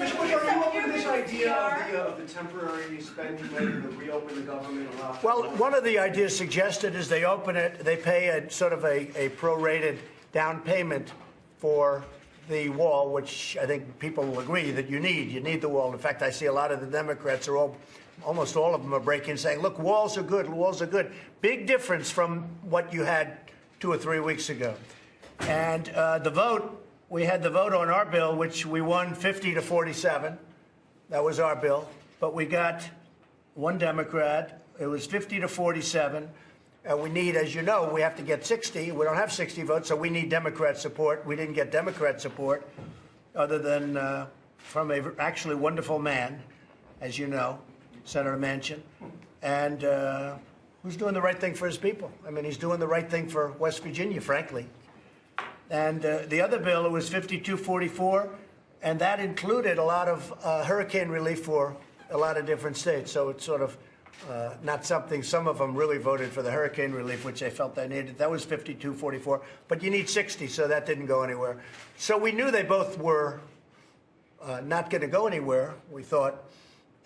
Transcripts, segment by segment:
Mr. Bush, are you open to this idea of the temporary spending money to reopen the government? Well, one of the ideas suggested is they open it, they pay a sort of a prorated down payment for the wall, which I think people will agree that you need. You need the wall. In fact, I see a lot of the Democrats are almost all of them are breaking, saying, look, walls are good, walls are good. Big difference from what you had 2 or 3 weeks ago. And the vote, we had the vote on our bill, which we won 50 to 47. That was our bill. But we got one Democrat. It was 50 to 47. And we need, as you know, we have to get 60. We don't have 60 votes, so we need Democrat support. We didn't get Democrat support other than from a actually wonderful man, as you know, Senator Manchin, and who's doing the right thing for his people. I mean, he's doing the right thing for West Virginia, frankly. And the other bill, it was 52-44, and that included a lot of hurricane relief for a lot of different states. So it's sort of not something, some of them really voted for the hurricane relief, which they felt they needed. That was 52-44, but you need 60, so that didn't go anywhere. So we knew they both were not going to go anywhere, we thought.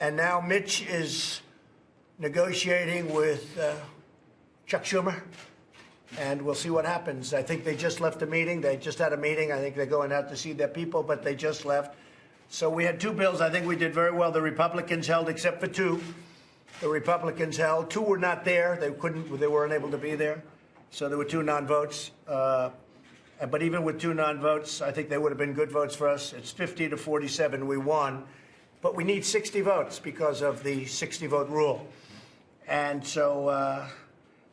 And now Mitch is negotiating with Chuck Schumer, and we'll see what happens. I think they just left a meeting. They just had a meeting. I think they're going out to see their people, but they just left. So we had 2 bills. I think we did very well. The Republicans held, except for 2. The Republicans held. 2 were not there. They weren't able to be there. So there were 2 non-votes. But even with 2 non-votes, I think they would have been good votes for us. It's 50 to 47. We won. But we need 60 votes because of the 60-vote rule. And so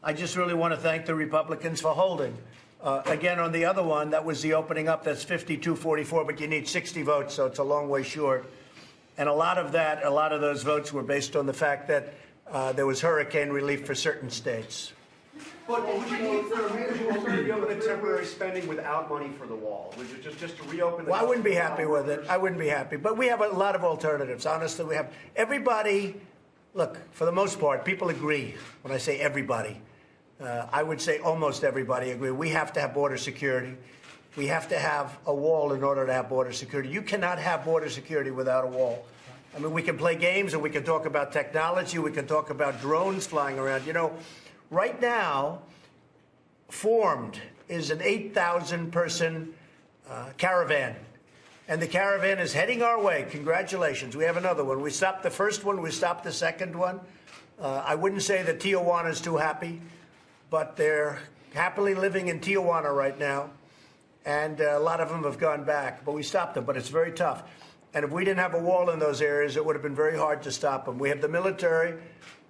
I just really want to thank the Republicans for holding. Again, on the other one, that was the opening up. That's 52-44, but you need 60 votes, so it's a long way short. And a lot of those votes were based on the fact that there was hurricane relief for certain states. But would you reopen the temporary spending without money for the wall? Would you just to reopen the Well, I wouldn't be happy with it. I wouldn't be happy. But we have a lot of alternatives. Honestly, we have everybody. Look, for the most part, people agree. When I say everybody, I would say almost everybody agree. We have to have border security. We have to have a wall in order to have border security. You cannot have border security without a wall. I mean, we can play games and we can talk about technology. We can talk about drones flying around. You know, right now, formed is an 8,000-person caravan. And the caravan is heading our way. Congratulations. We have another one. We stopped the first one. We stopped the second one. I wouldn't say that Tijuana is too happy, but they're happily living in Tijuana right now. And a lot of them have gone back. But we stopped them. But it's very tough. And if we didn't have a wall in those areas, it would have been very hard to stop them. We have the military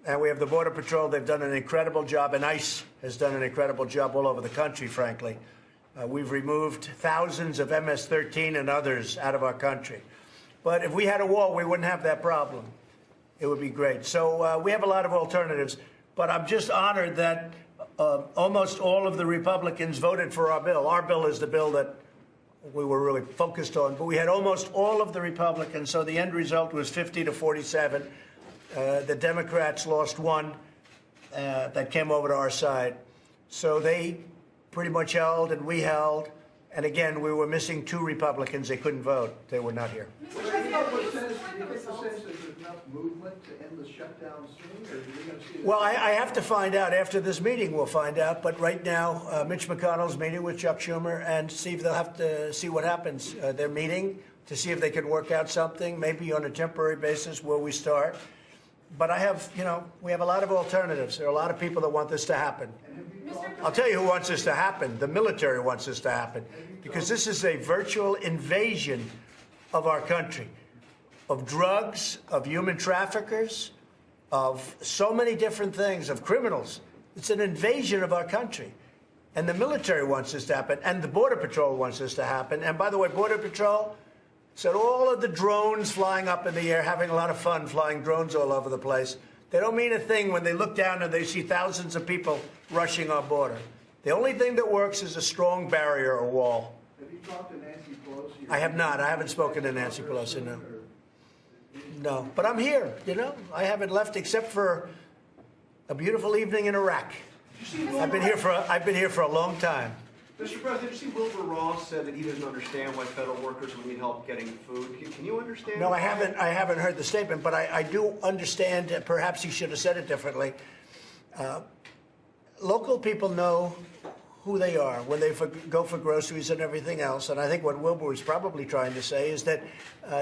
and we have the Border Patrol. They've done an incredible job. And ICE has done an incredible job all over the country, frankly. We've removed thousands of MS-13 and others out of our country. But if we had a wall, we wouldn't have that problem. It would be great. So we have a lot of alternatives. But I'm just honored that almost all of the Republicans voted for our bill. Our bill is the bill that we were really focused on. But we had almost all of the Republicans. So the end result was 50 to 47. The Democrats lost 1 that came over to our side. So they pretty much held, and we held. And again, we were missing 2 Republicans. They couldn't vote. They were not here. Do you get the sense that there's enough movement to end the shutdown soon, or are you going to see it? Well, I have to find out. After this meeting, we'll find out. But right now, Mitch McConnell's meeting with Chuck Schumer, and see if they'll have to see what happens. They're meeting to see if they can work out something, maybe on a temporary basis where we start. But I have, you know, we have a lot of alternatives. There are a lot of people that want this to happen. I'll tell you who wants this to happen. The military wants this to happen. Because this is a virtual invasion of our country, of drugs, of human traffickers, of so many different things, of criminals. It's an invasion of our country. And the military wants this to happen. And the Border Patrol wants this to happen. And by the way, Border Patrol said all of the drones flying up in the air, having a lot of fun flying drones all over the place. They don't mean a thing when they look down and they see thousands of people rushing our border. The only thing that works is a strong barrier or wall. Have you talked to Nancy Pelosi? I have not. I haven't spoken to Nancy Pelosi, no. No, but I'm here, you know. I haven't left except for a beautiful evening in Iraq. I've been here for a long time. Mr. President, did you see Wilbur Ross said that he doesn't understand why federal workers would need help getting food? Can you understand? No, I haven't heard the statement, but I do understand. Perhaps he should have said it differently. Local people know who they are when they go for groceries and everything else. And I think what Wilbur was probably trying to say is that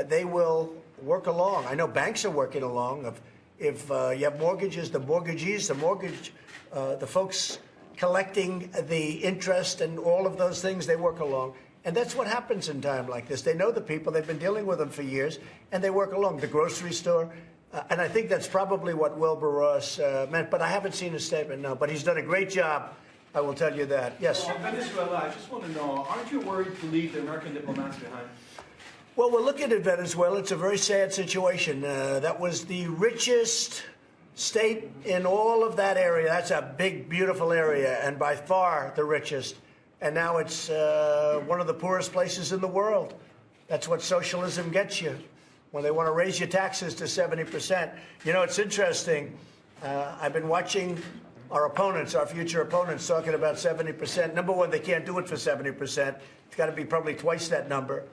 they will work along. I know banks are working along. If you have mortgages, the mortgagees, the folks collecting the interest and all of those things, they work along. And that's what happens in time like this. They know the people. They've been dealing with them for years, and they work along. The grocery store. And I think that's probably what Wilbur Ross meant. But I haven't seen his statement, no. But he's done a great job. I will tell you that. Yes? Well, Venezuela, I just want to know, aren't you worried to leave the American diplomats behind? Well, we're looking at Venezuela. It's a very sad situation. That was the richest state in all of that area. That's a big, beautiful area, and by far the richest. And now it's one of the poorest places in the world. That's what socialism gets you, when they want to raise your taxes to 70%. You know, it's interesting. I've been watching our opponents, our future opponents, talking about 70%. Number one, they can't do it for 70%. It's got to be probably twice that number.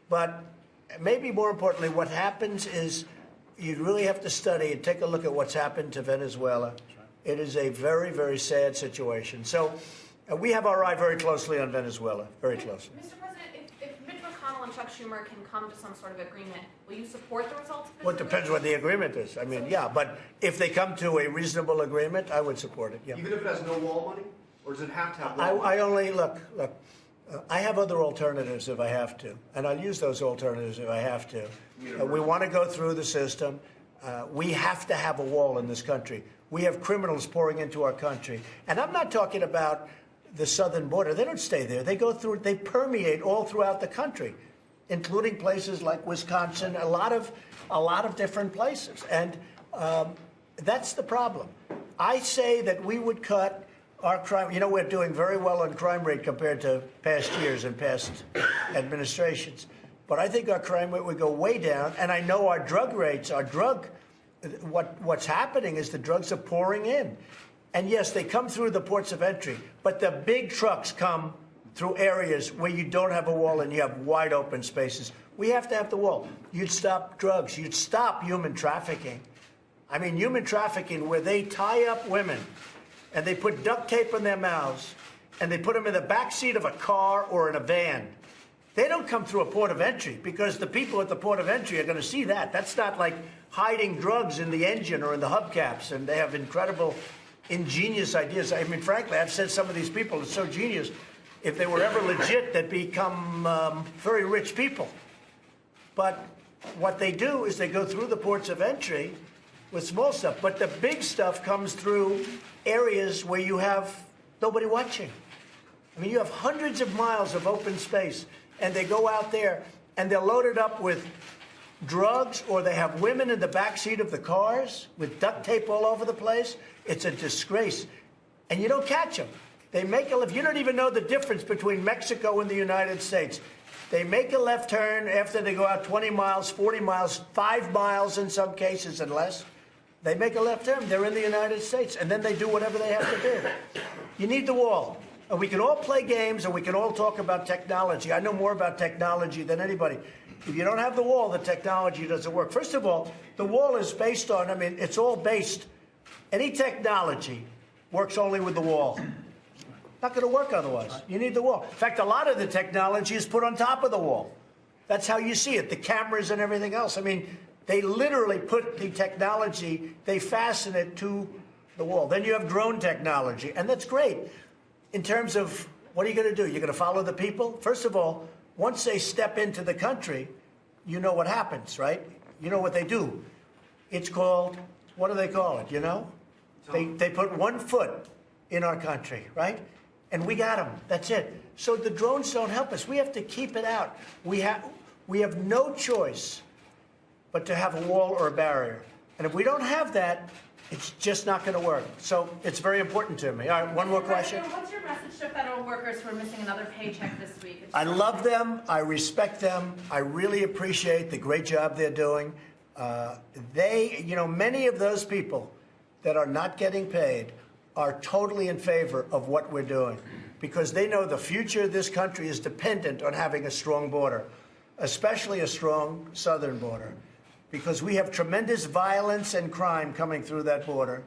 But maybe more importantly, what happens is you really have to study and take a look at what's happened to Venezuela. It is a very, very sad situation. So we have our eye very closely on Venezuela, very closely. Mr. President, if Mitch McConnell and Chuck Schumer can come to some sort of agreement, will you support the results of this? Well, it depends what the agreement is. I mean, yeah, but if they come to a reasonable agreement, I would support it, yeah. Even if it has no wall money? Or does it have to have wall money? I only, look, I have other alternatives if I have to, and I'll use those alternatives if I have to. We want to go through the system. We have to have a wall in this country. We have criminals pouring into our country. And I'm not talking about the southern border. They don't stay there. They go through, they permeate all throughout the country, including places like Wisconsin, a lot of different places. And that's the problem. I say that we would cut our crime. You know, we're doing very well on crime rate compared to past years and past administrations. But I think our crime rate would go way down. And I know our drug rates, what's happening is the drugs are pouring in. And yes, they come through the ports of entry, but the big trucks come through areas where you don't have a wall and you have wide open spaces. We have to have the wall. You'd stop drugs. You'd stop human trafficking. I mean, human trafficking where they tie up women and they put duct tape in their mouths and they put them in the back seat of a car or in a van. They don't come through a port of entry because the people at the port of entry are going to see that. That's not like hiding drugs in the engine or in the hubcaps, and they have incredible, ingenious ideas. I mean, frankly, I've said some of these people are so genius. If they were ever legit, they'd become very rich people. But what they do is they go through the ports of entry with small stuff. But the big stuff comes through areas where you have nobody watching. I mean, you have hundreds of miles of open space, and they go out there, and they're loaded up with drugs, or they have women in the back seat of the cars with duct tape all over the place. It's a disgrace. And you don't catch them. They make a left. You don't even know the difference between Mexico and the United States. They make a left turn after they go out 20 miles, 40 miles, 5 miles in some cases and less. They make a left turn. They're in the United States. And then they do whatever they have to do. You need the wall. And we can all play games and we can all talk about technology. I know more about technology than anybody. If you don't have the wall, the technology doesn't work. First of all, the wall is based on, I mean, it's all based, any technology works only with the wall. Not going to work otherwise. You need the wall. In fact, a lot of the technology is put on top of the wall. That's how you see it, the cameras and everything else. I mean, they literally put the technology, they fasten it to the wall. Then you have drone technology, and that's great. In terms of what are you going to do? You're going to follow the people? First of all, once they step into the country, you know what happens, right? You know what they do. It's called, what do they call it, you know? They put 1 foot in our country, right? And we got them. That's it. So the drones don't help us. We have to keep it out. We have no choice but to have a wall or a barrier. And if we don't have that, it's just not going to work. So it's very important to me. All right, one more question. What's your message to federal workers who are missing another paycheck this week? I love them. I respect them. I really appreciate the great job they're doing. Many of those people that are not getting paid are totally in favor of what we're doing. because they know the future of this country is dependent on having a strong border, especially a strong southern border, because we have tremendous violence and crime coming through that border.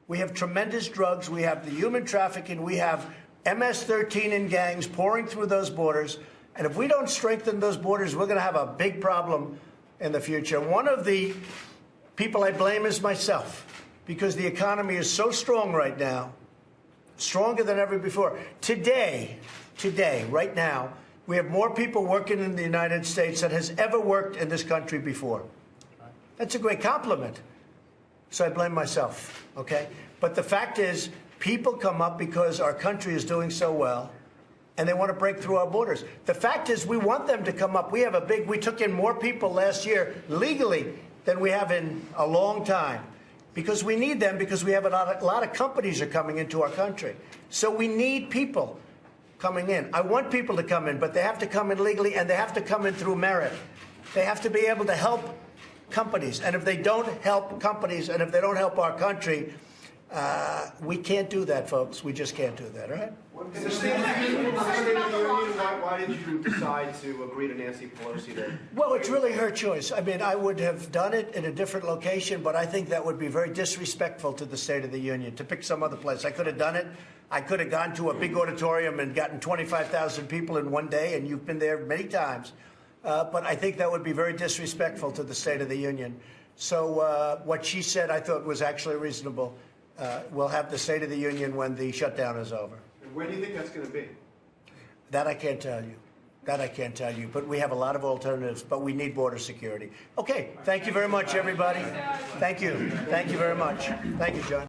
We have tremendous drugs. We have the human trafficking. We have MS-13 in gangs pouring through those borders. And if we don't strengthen those borders, we're going to have a big problem in the future. One of the people I blame is myself, because the economy is so strong right now, stronger than ever before. Today, right now, we have more people working in the United States than has ever worked in this country before. That's a great compliment. So I blame myself, okay? But the fact is, people come up because our country is doing so well, and they want to break through our borders. The fact is, we want them to come up. We took in more people last year legally than we have in a long time, because we need them, because we have a lot of companies are coming into our country. So we need people coming in. I want people to come in, but they have to come in legally, and they have to come in through merit. They have to be able to help companies. And if they don't help companies, and if they don't help our country, we can't do that, folks. We just can't do that, all right? In the State of the Union, why did you decide to agree to Nancy Pelosi to? Well, it's really her choice. I mean, I would have done it in a different location, but I think that would be very disrespectful to the State of the Union to pick some other place. I could have done it. I could have gone to a big auditorium and gotten 25,000 people in one day, and you've been there many times. But I think that would be very disrespectful to the State of the Union. So what she said, I thought, was actually reasonable. We'll have the State of the Union when the shutdown is over. And where do you think that's going to be? That I can't tell you. That I can't tell you. But we have a lot of alternatives, but we need border security. Okay, thank you very much, everybody. Thank you. Thank you very much. Thank you, John.